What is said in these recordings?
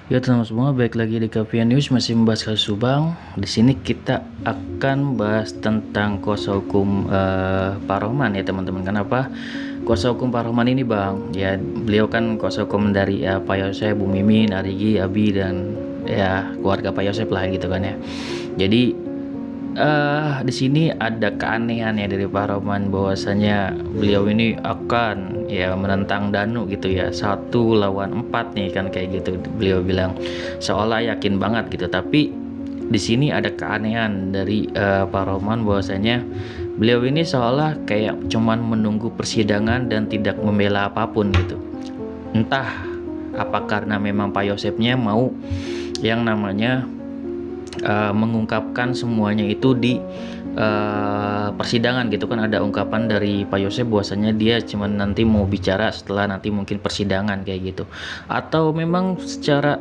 Ya teman-teman semua, baik lagi di Kapian News masih membahas kasus Subang. Di sini kita akan bahas tentang kuasa hukum Pak Rohman ya teman-teman. Kenapa kuasa hukum Pak Rohman ini bang? Ya beliau kan kuasa hukum dari Pak Yosef, Bu Mimin, Arigi, Abi dan ya keluarga Pak Yosef lah gitu kan ya. Jadi di sini ada keanehan ya dari Pak Rohman bahwasanya beliau ini akan ya menentang Danu gitu ya, 1 lawan 4 nih kan kayak gitu beliau bilang, seolah yakin banget gitu. Tapi di sini ada keanehan dari Pak Rohman bahwasanya beliau ini seolah kayak cuman menunggu persidangan dan tidak membela apapun gitu. Entah apa karena memang Pak Yosefnya mau yang namanya mengungkapkan semuanya itu di persidangan gitu kan. Ada ungkapan dari Pak Yosef bahwasanya dia cuman nanti mau bicara setelah nanti mungkin persidangan kayak gitu, atau memang secara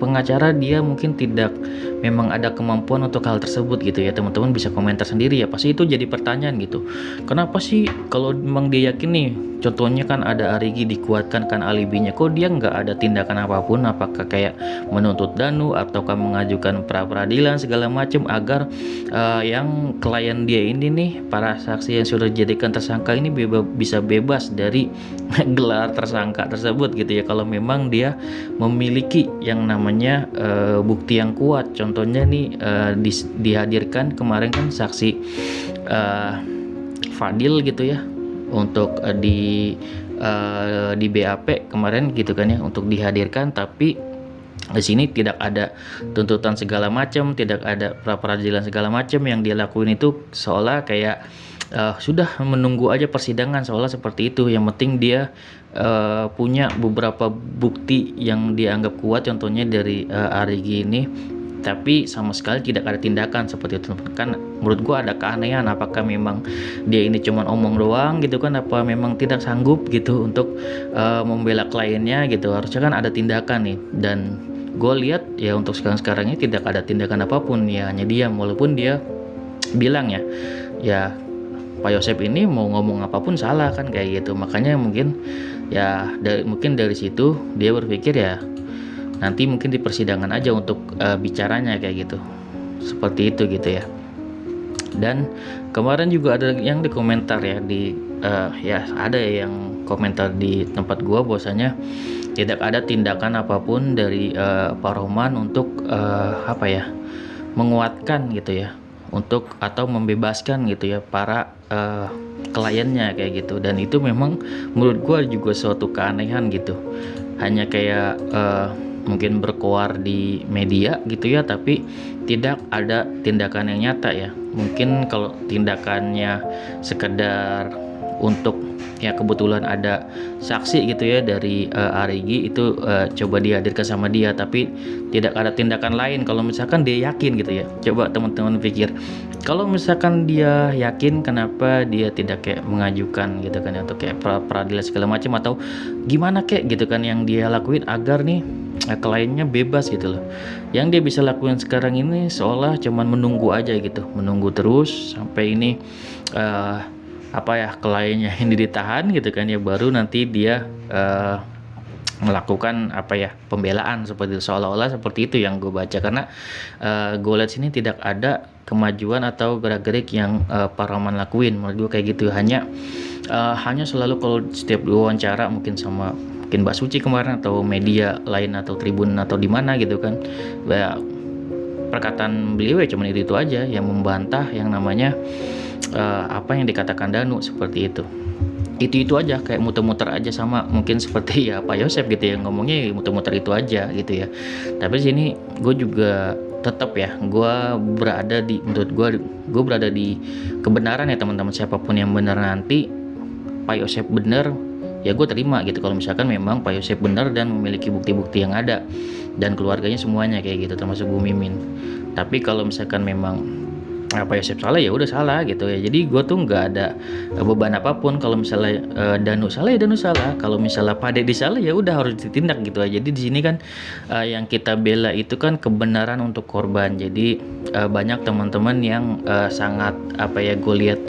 pengacara dia mungkin tidak memang ada kemampuan untuk hal tersebut gitu ya. Teman-teman bisa komentar sendiri ya, pasti itu jadi pertanyaan gitu. Kenapa sih kalau memang dia yakin nih, contohnya kan ada Arigi dikuatkan kan alibinya, kok dia nggak ada tindakan apapun? Apakah kayak menuntut Danu ataukah mengajukan pra peradilan segala macam agar yang klien dia ini nih, para saksi yang sudah dijadikan tersangka ini bisa bebas dari gelar tersangka tersebut gitu ya, kalau memang dia memiliki yang namanya bukti yang kuat. Contohnya nih dihadirkan kemarin kan saksi Fadil gitu ya untuk di BAP kemarin gitu kan ya, untuk dihadirkan. Tapi di sini tidak ada tuntutan segala macam, tidak ada pra peradilan segala macam. Yang dia lakuin itu seolah kayak sudah menunggu aja persidangan, seolah seperti itu. Yang penting dia punya beberapa bukti yang dianggap kuat, contohnya dari Arigi ini, tapi sama sekali tidak ada tindakan seperti itu kan. Menurut gua ada keanehan, apakah memang dia ini cuma omong doang gitu kan, apa memang tidak sanggup gitu untuk membela kliennya gitu. Harusnya kan ada tindakan nih, dan gue lihat ya untuk sekarang ini tidak ada tindakan apapun ya, hanya diam. Walaupun dia bilang ya Pak Yosef ini mau ngomong apapun salah kan kayak gitu. Makanya mungkin ya mungkin dari situ dia berpikir ya nanti mungkin di persidangan aja untuk bicaranya kayak gitu, seperti itu gitu ya. Dan kemarin juga ada yang di komentar ya, ya ada yang komentar di tempat gua bahwasanya tidak ada tindakan apapun dari Pak Rohman untuk apa ya, menguatkan gitu ya, untuk atau membebaskan gitu ya para kliennya kayak gitu. Dan itu memang menurut gua juga suatu keanehan gitu. Hanya kayak mungkin berkoar di media gitu ya, tapi tidak ada tindakan yang nyata ya. Mungkin kalau tindakannya sekedar untuk ya kebetulan ada saksi gitu ya dari Arigi itu coba dihadirkan sama dia, tapi tidak ada tindakan lain. Kalau misalkan dia yakin gitu ya, coba teman-teman pikir, kalau misalkan dia yakin, kenapa dia tidak kayak mengajukan gitu kan ya, untuk kayak peradilan segala macam, atau gimana kayak gitu kan yang dia lakuin agar nih kliennya bebas gitu loh. Yang dia bisa lakuin sekarang ini seolah cuman menunggu aja gitu, menunggu terus sampai ini apa ya, kliennya ini ditahan gitu kan ya, baru nanti dia melakukan apa ya, pembelaan seperti itu. Seolah-olah seperti itu yang gue baca, karena gue lihat sini tidak ada kemajuan atau gerak-gerik yang Pak Rohman lakuin. Menurut gue kayak gitu, hanya selalu kalau setiap diwawancara mungkin sama mungkin Mbak Suci kemarin atau media lain atau Tribun atau di mana gitu kan, ya, perkataan beliau ya cuman itu aja yang membantah yang namanya apa yang dikatakan Danu, seperti itu aja, kayak muter-muter aja, sama mungkin seperti ya Pak Yosef gitu ya, ngomongnya muter-muter itu aja gitu ya. Tapi di sini gue juga tetap ya, menurut gue berada di kebenaran ya teman-teman. Siapapun yang benar nanti, Pak Yosef benar ya gue terima gitu. Kalau misalkan memang Pak Yosef benar dan memiliki bukti-bukti yang ada, dan keluarganya semuanya kayak gitu, termasuk Bu Mimin. Tapi kalau misalkan memang Pak Yosef salah ya udah salah gitu ya. Jadi gue tuh nggak ada beban apapun. Kalau misalnya Danu salah ya Danu salah, kalau misalnya Pak Dedi salah ya udah harus ditindak gitu aja. Jadi di sini kan yang kita bela itu kan kebenaran untuk korban. Jadi banyak teman-teman yang sangat apa ya, gue lihat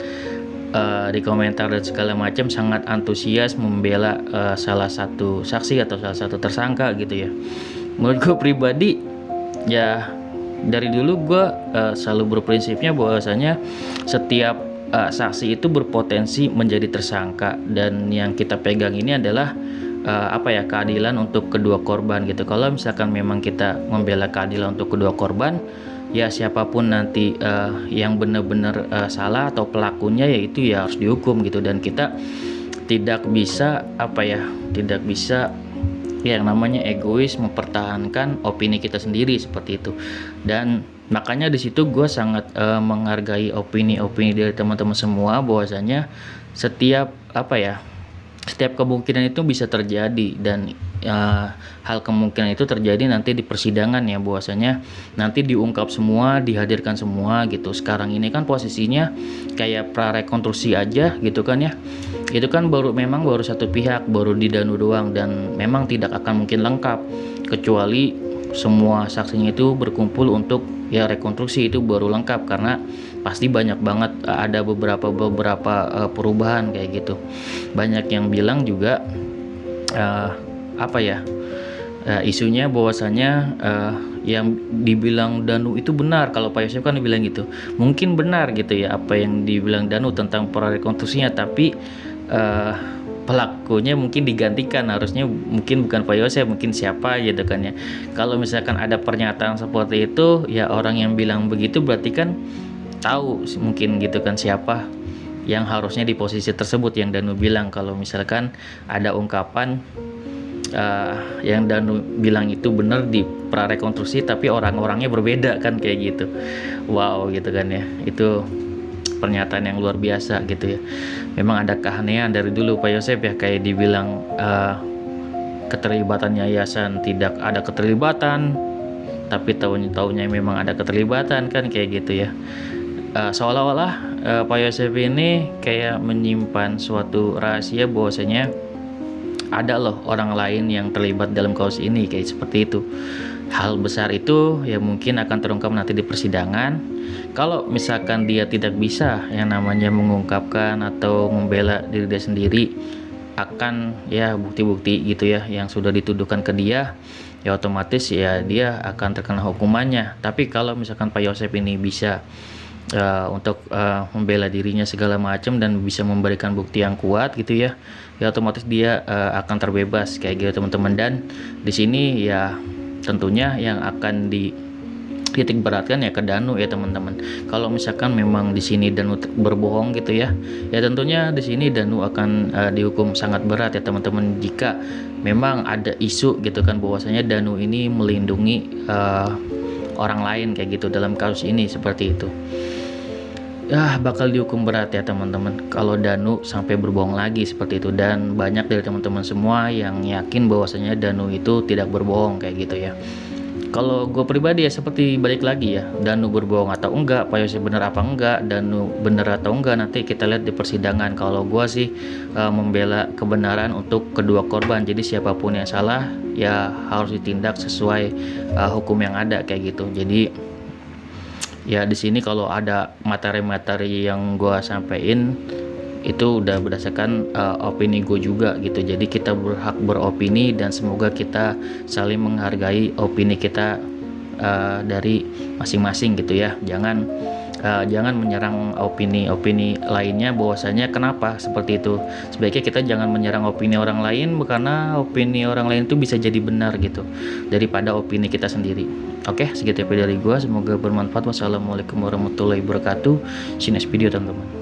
di komentar dan segala macam sangat antusias membela salah satu saksi atau salah satu tersangka gitu ya. Menurut gue pribadi ya, dari dulu gue selalu berprinsipnya bahwasanya setiap saksi itu berpotensi menjadi tersangka, dan yang kita pegang ini adalah keadilan untuk kedua korban gitu. Kalau misalkan memang kita membela keadilan untuk kedua korban, ya siapapun nanti yang benar-benar salah atau pelakunya, yaitu ya harus dihukum gitu. Dan kita tidak bisa tidak bisa yang namanya egois mempertahankan opini kita sendiri seperti itu. Dan makanya di situ gue sangat menghargai opini-opini dari teman-teman semua, bahwasanya setiap setiap kemungkinan itu bisa terjadi, dan hal kemungkinan itu terjadi nanti di persidangan ya, bahwasanya nanti diungkap semua, dihadirkan semua gitu. Sekarang ini kan posisinya kayak prarekonstruksi aja gitu kan ya, itu kan memang baru satu pihak, baru di Danu doang, dan memang tidak akan mungkin lengkap kecuali semua saksinya itu berkumpul untuk ya rekonstruksi, itu baru lengkap, karena pasti banyak banget ada beberapa perubahan kayak gitu. Banyak yang bilang juga isunya bahwasanya yang dibilang Danu itu benar. Kalau Pak Yosef kan dibilang gitu, mungkin benar gitu ya apa yang dibilang Danu tentang prarekonstruksinya, tapi pelakunya mungkin digantikan, harusnya mungkin bukan Pak Yosef, mungkin siapa gitu kan ya. Kalau misalkan ada pernyataan seperti itu, ya orang yang bilang begitu berarti kan tahu mungkin gitu kan siapa yang harusnya di posisi tersebut yang Danu bilang. Kalau misalkan ada ungkapan yang Danu bilang itu benar di prarekonstruksi, tapi orang-orangnya berbeda kan kayak gitu. Wow gitu kan ya, itu pernyataan yang luar biasa gitu ya. Memang ada keanehan dari dulu Pak Yosef ya, kayak dibilang keterlibatan yayasan tidak ada keterlibatan, tapi tahunnya memang ada keterlibatan kan kayak gitu ya. Seolah-olah Pak Yosef ini kayak menyimpan suatu rahasia bahwasanya ada loh orang lain yang terlibat dalam kasus ini, kayak seperti itu. Hal besar itu ya mungkin akan terungkap nanti di persidangan. Kalau misalkan dia tidak bisa yang namanya mengungkapkan atau membela diri dia sendiri akan ya bukti-bukti gitu ya yang sudah dituduhkan ke dia, ya otomatis ya dia akan terkena hukumannya. Tapi kalau misalkan Pak Yosef ini bisa untuk membela dirinya segala macam dan bisa memberikan bukti yang kuat gitu ya, ya otomatis dia akan terbebas kayak gitu teman-teman. Dan di sini ya tentunya yang akan titik beratkan ya ke Danu ya teman-teman. Kalau misalkan memang di sini Danu berbohong gitu ya, ya tentunya di sini Danu akan dihukum sangat berat ya teman-teman. Jika memang ada isu gitu kan bahwasanya Danu ini melindungi orang lain kayak gitu dalam kasus ini seperti itu, ya bakal dihukum berat ya teman-teman kalau Danu sampai berbohong lagi seperti itu. Dan banyak dari teman-teman semua yang yakin bahwasanya Danu itu tidak berbohong kayak gitu ya. Kalau gue pribadi ya seperti balik lagi ya, Danu berbohong atau enggak, Pak Yosef bener apa enggak, Danu bener atau enggak, nanti kita lihat di persidangan. Kalau gue sih membela kebenaran untuk kedua korban, jadi siapapun yang salah ya harus ditindak sesuai hukum yang ada kayak gitu. Jadi ya di sini kalau ada materi-materi yang gue sampein itu udah berdasarkan opini gue juga gitu. Jadi kita berhak beropini dan semoga kita saling menghargai opini kita dari masing-masing gitu ya. Jangan menyerang opini lainnya bahwasanya kenapa seperti itu. Sebaiknya kita jangan menyerang opini orang lain karena opini orang lain itu bisa jadi benar gitu daripada opini kita sendiri. Oke, segitu dari gue, semoga bermanfaat. Wassalamualaikum warahmatullahi wabarakatuh. See you next video teman-teman.